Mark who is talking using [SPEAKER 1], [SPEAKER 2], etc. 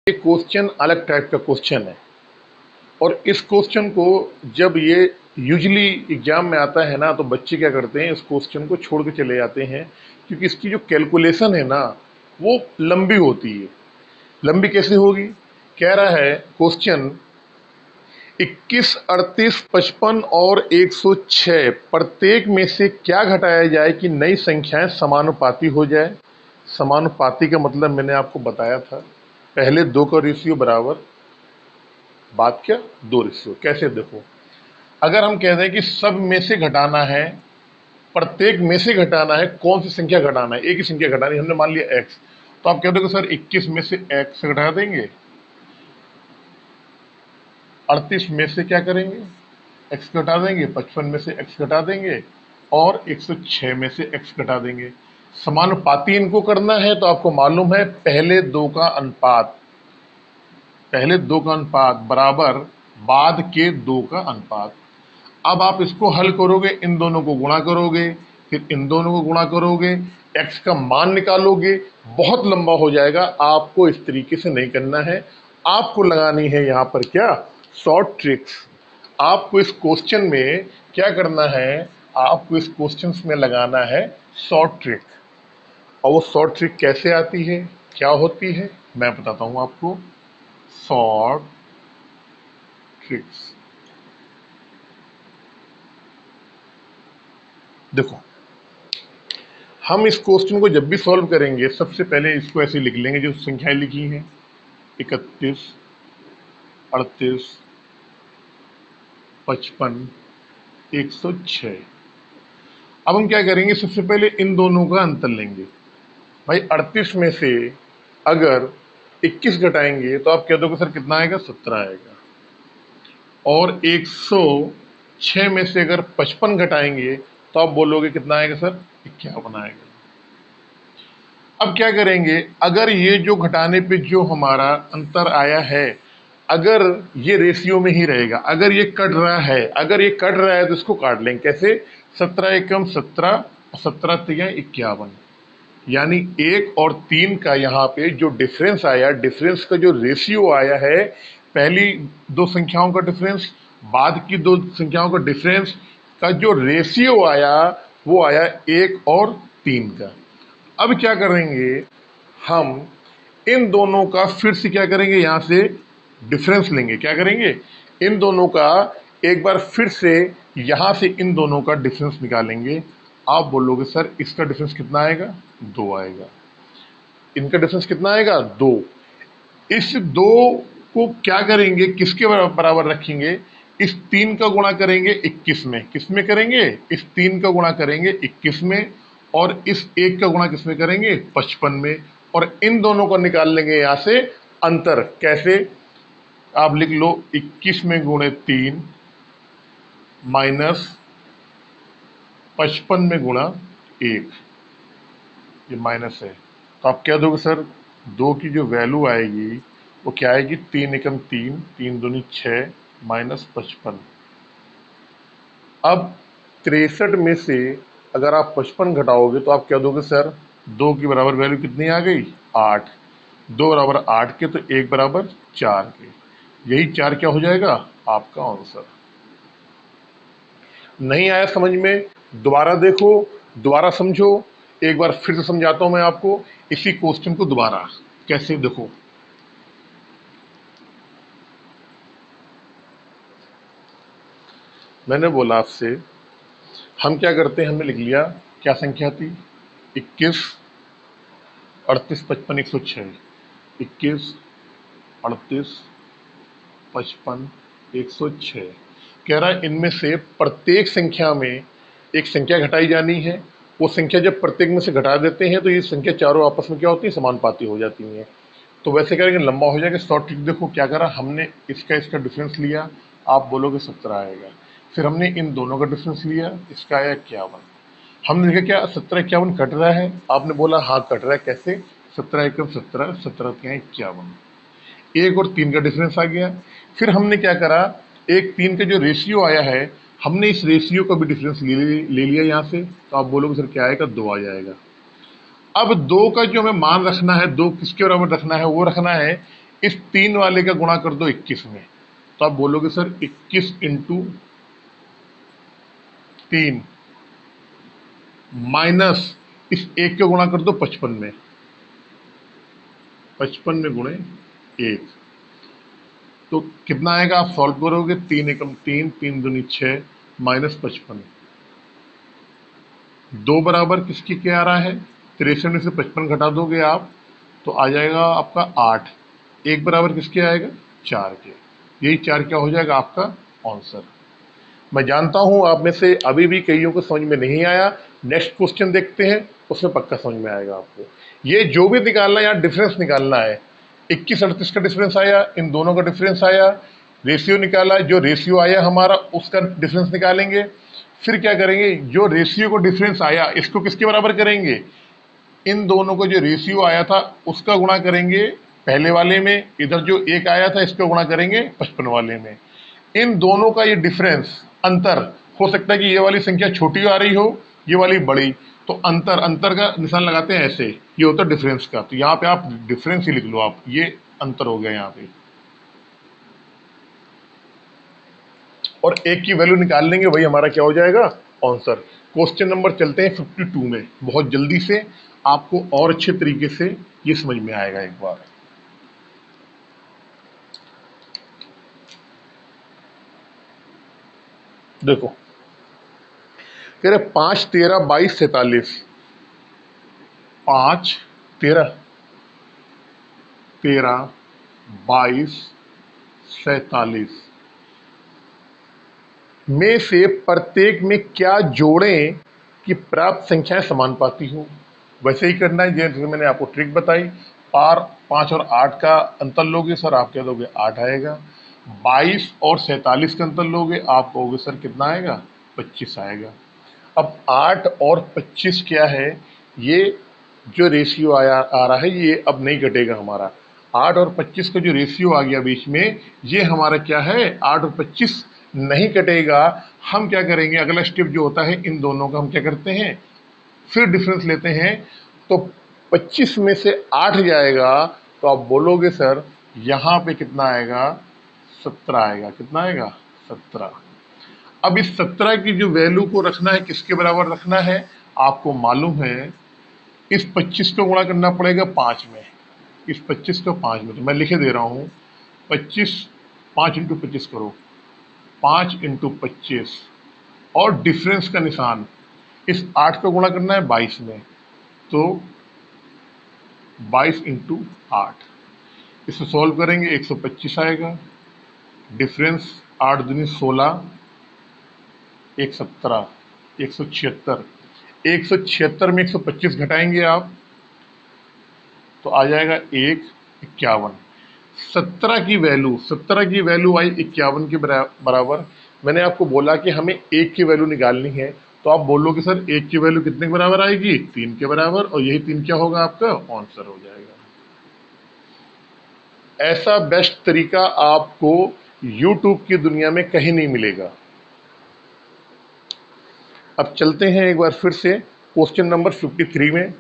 [SPEAKER 1] ये क्वेश्चन अलग टाइप का क्वेश्चन है और इस क्वेश्चन को जब ये यूजली एग्जाम में आता है ना तो बच्चे क्या करते हैं, इस क्वेश्चन को छोड़ के चले जाते हैं क्योंकि इसकी जो कैलकुलेशन है ना वो लंबी होती है। लंबी कैसे होगी? कह रहा है क्वेश्चन 21, 38, 55 और 106 प्रत्येक में से क्या घटाया जाए कि नई संख्याएं समानुपाती हो जाए। समानुपाती का मतलब मैंने आपको बताया था, पहले दो का रेशियो बराबर, बात क्या, दो रेशियो। कैसे? देखो, अगर हम कह दें कि सब में से घटाना है, प्रत्येक में से घटाना है, कौन सी संख्या घटाना है? एक ही संख्या घटानी, हमने मान लिया एक्स, तो आप कह दोगे सर 21 में से एक्स घटा देंगे, 38 में से क्या करेंगे, एक्स घटा देंगे, 55 में से एक्स घटा देंगे और 106 में से एक्स घटा देंगे। समानुपाती इनको करना है तो आपको मालूम है पहले दो का अनुपात, पहले दो का अनुपात बराबर बाद के दो का अनुपात। अब आप इसको हल करोगे, इन दोनों को गुणा करोगे, फिर इन दोनों को गुणा करोगे, x का मान निकालोगे, बहुत लंबा हो जाएगा। आपको इस तरीके से नहीं करना है, आपको लगानी है यहाँ पर क्या, शॉर्ट ट्रिक्स। आपको इस क्वेश्चन में क्या करना है, आपको इस क्वेश्चन में लगाना है शॉर्ट ट्रिक। और वो शॉर्ट ट्रिक कैसे आती है, क्या होती है, मैं बताता हूँ आपको। शॉर्ट ट्रिक्स, देखो, हम इस क्वेश्चन को जब भी सॉल्व करेंगे सबसे पहले इसको ऐसे लिख लेंगे जो संख्याएं लिखी हैं, 31, 38, 55, 106। अब हम क्या करेंगे, सबसे पहले इन दोनों का अंतर लेंगे। भाई 38 में से अगर 21 घटाएंगे तो आप कह दोगे सर कितना आएगा, 17 आएगा। और 106 में से अगर 55 घटाएंगे तो आप बोलोगे कितना आएगा सर, 51 आएगा। अब क्या करेंगे, अगर ये जो घटाने पे जो हमारा अंतर आया है, अगर ये रेशियो में ही रहेगा, अगर ये कट रहा है, अगर ये कट रहा है तो इसको काट लेंगे। कैसे? 17 एकम 17, 17 तिया 51, यानी 1 और 3 का यहाँ पे जो डिफरेंस आया, डिफरेंस का जो रेशियो आया है, पहली दो संख्याओं का डिफरेंस, बाद की दो संख्याओं का डिफरेंस का जो रेशियो आया वो आया 1 और 3 का। अब क्या करेंगे, हम इन दोनों का फिर से क्या करेंगे, यहां से डिफरेंस लेंगे। क्या करेंगे, इन दोनों का एक बार फिर से यहां से इन दोनों का डिफरेंस निकालेंगे। आप बोलोगे सर इसका डिफरेंस कितना आएगा, 2 आएगा। इनका डिफरेंस कितना आएगा, 2। इस 2 को क्या करेंगे, किसके बराबर रखेंगे, इस 3 का गुणा करेंगे 21 में। किस में करेंगे, इस 3 का गुणा करेंगे 21 में, और इस 1 का गुणा किस में करेंगे, 55 में। और इन दोनों को निकाल लेंगे यहां से अंतर। कैसे? आप लिख लो 21 में गुणे 3 माइनस 55 में गुणा 1, ये माइनस है। तो आप क्या दोगे सर, 2 की जो वैल्यू आएगी वो क्या आएगी, 3 एकम 3, 3 दूनी 6 माइनस 55। अब 63 में से अगर आप 55 घटाओगे तो आप क्या दोगे सर, 2 की बराबर वैल्यू कितनी आ गई, 8। 2 बराबर 8 के तो 1 बराबर 4 के, यही 4 क्या हो जाएगा, आपका आंसर। नहीं आया समझ में, दोबारा देखो, दोबारा समझो। एक बार फिर से समझाता हूं मैं आपको इसी क्वेश्चन को दोबारा। कैसे? देखो, मैंने बोला आपसे हम क्या करते हैं, हमने लिख लिया क्या संख्या थी, 21, 38, 55, 106। 21, 38, 55, 106 कह रहा है इनमें से प्रत्येक संख्या में एक संख्या घटाई जानी है। वो संख्या जब प्रत्येक में से घटा देते हैं तो ये संख्या चारों आपस में क्या होती है, समानुपाती हो जाती हैं। तो वैसे करेंगे लंबा हो जाएगा। शॉर्ट ट्रिक देखो क्या करा हमने, इसका इसका डिफरेंस लिया, आप बोलोगे 17 आएगा। फिर हमने इन दोनों का डिफरेंस लिया, इसका आया 51। हमने देखा क्या 17 51 कट रहा है, आपने बोला हाँ कट रहा है। कैसे? 17 एकम 17, 17 तिया 51, 1 और 3 का डिफरेंस आ गया। फिर हमने क्या करा, 1 3 का जो रेशियो आया है, हमने इस रेशियो का भी डिफरेंस ले लिया यहाँ से। तो आप बोलोगे सर क्या आएगा, 2 आ जाएगा। अब 2 का जो हमें मान रखना है, 2 किसके बराबर रखना है, वो रखना है इस 3 वाले का गुणा कर दो 21 में, तो आप बोलोगे सर 21 इंटू 3 माइनस इस 1 का गुणा कर दो 55 में, 55 में गुणे 1, तो कितना आएगा? आप सॉल्व करोगे 3 एकम 3, 3 दूनी 6 माइनस 55, 2 बराबर किसकी क्या आ रहा है? 63 में से 55 घटा दोगे आप तो आ जाएगा आपका 8, 1 बराबर किसके आएगा? 4 के। यही 4 क्या हो जाएगा आपका आंसर। मैं जानता हूं आप में से अभी भी कईयों को समझ में नहीं आया, नेक्स्ट क्वेश्चन देखते हैं, उसमें पक्का समझ में आएगा आपको। ये जो भी निकालना है यहाँ डिफरेंस निकालना है, 21-38 का डिफरेंस आया, इन दोनों का डिफरेंस आया, रेशियो निकाला, जो रेशियो आया हमारा उसका डिफरेंस निकालेंगे। फिर क्या करेंगे? जो रेशियो को डिफरेंस आया इसको किसके बराबर करेंगे? इन दोनों को जो रेशियो आया था उसका गुणा करेंगे पहले वाले में, इधर जो 1 आया था इसका गुणा करेंगे 55 वाले में। इन दोनों का ये डिफरेंस, अंतर, हो सकता है कि ये वाली संख्या छोटी आ रही हो, ये वाली बड़ी, तो अंतर का निशान लगाते हैं ऐसे, ये होता है डिफरेंस का। तो यहाँ पे आप डिफरेंस ही लिख लो, आप ये अंतर हो गया यहाँ पे, और 1 की वैल्यू निकाल लेंगे, वही हमारा क्या हो जाएगा? आंसर। क्वेश्चन नंबर चलते हैं 52 में, बहुत जल्दी से आपको और अच्छे तरीके से ये समझ में आएगा एक बार। देखो कह रहे 5, 13, 22, 47, 5, 13, 22, 47 में से प्रत्येक में क्या जोड़ें कि प्राप्त संख्याएं समानुपाती हो। वैसे ही करना है जैसे मैंने आपको ट्रिक बताई, पार 5 और 8 का अंतर लोगे सर आप क्या दोगे? 8 आएगा। 22 और 47 का अंतर लोगे आप कहोगे सर कितना आएगा? 25 आएगा। अब 8 और 25 क्या है? ये जो रेशियो आ रहा है ये अब नहीं घटेगा हमारा। 8 और 25 का जो रेशियो आ गया बीच में, ये हमारा क्या है? 8 और 25 नहीं कटेगा। हम क्या करेंगे? अगला स्टेप जो होता है इन दोनों का हम क्या करते हैं? फिर डिफरेंस लेते हैं, तो 25 में से 8 जाएगा तो आप बोलोगे सर यहाँ पे कितना आएगा? 17 आएगा। कितना आएगा? 17। अब इस 17 की जो वैल्यू को रखना है किसके बराबर रखना है? आपको मालूम है इस 25 को गुणा करना पड़ेगा 5 में, इस 25 को 5 में, तो मैं लिखे दे रहा हूँ 25, 5 इंटू 25 करो, 5 इंटू 25 और डिफरेंस का निशान, इस 8 को गुणा करना है 22 में, तो 22 इंटू 8, इसे सॉल्व करेंगे 125 आएगा। डिफरेंस 8 दूनी 16, 1 17, 176, 176 में 125 घटाएंगे आप तो आ जाएगा 1 51। 17 की वैल्यू आई 51 के बराबर। मैंने आपको बोला कि हमें 1 की वैल्यू निकालनी है, तो आप बोलोगे सर 1 की वैल्यू कितने के बराबर आएगी? 3 के बराबर, और यही 3 क्या होगा? आपका आंसर हो जाएगा। ऐसा बेस्ट तरीका आपको YouTube की दुनिया में कहीं नहीं मिलेगा। अब चलते हैं एक बार फिर से क्वेश्चन नंबर 53 में।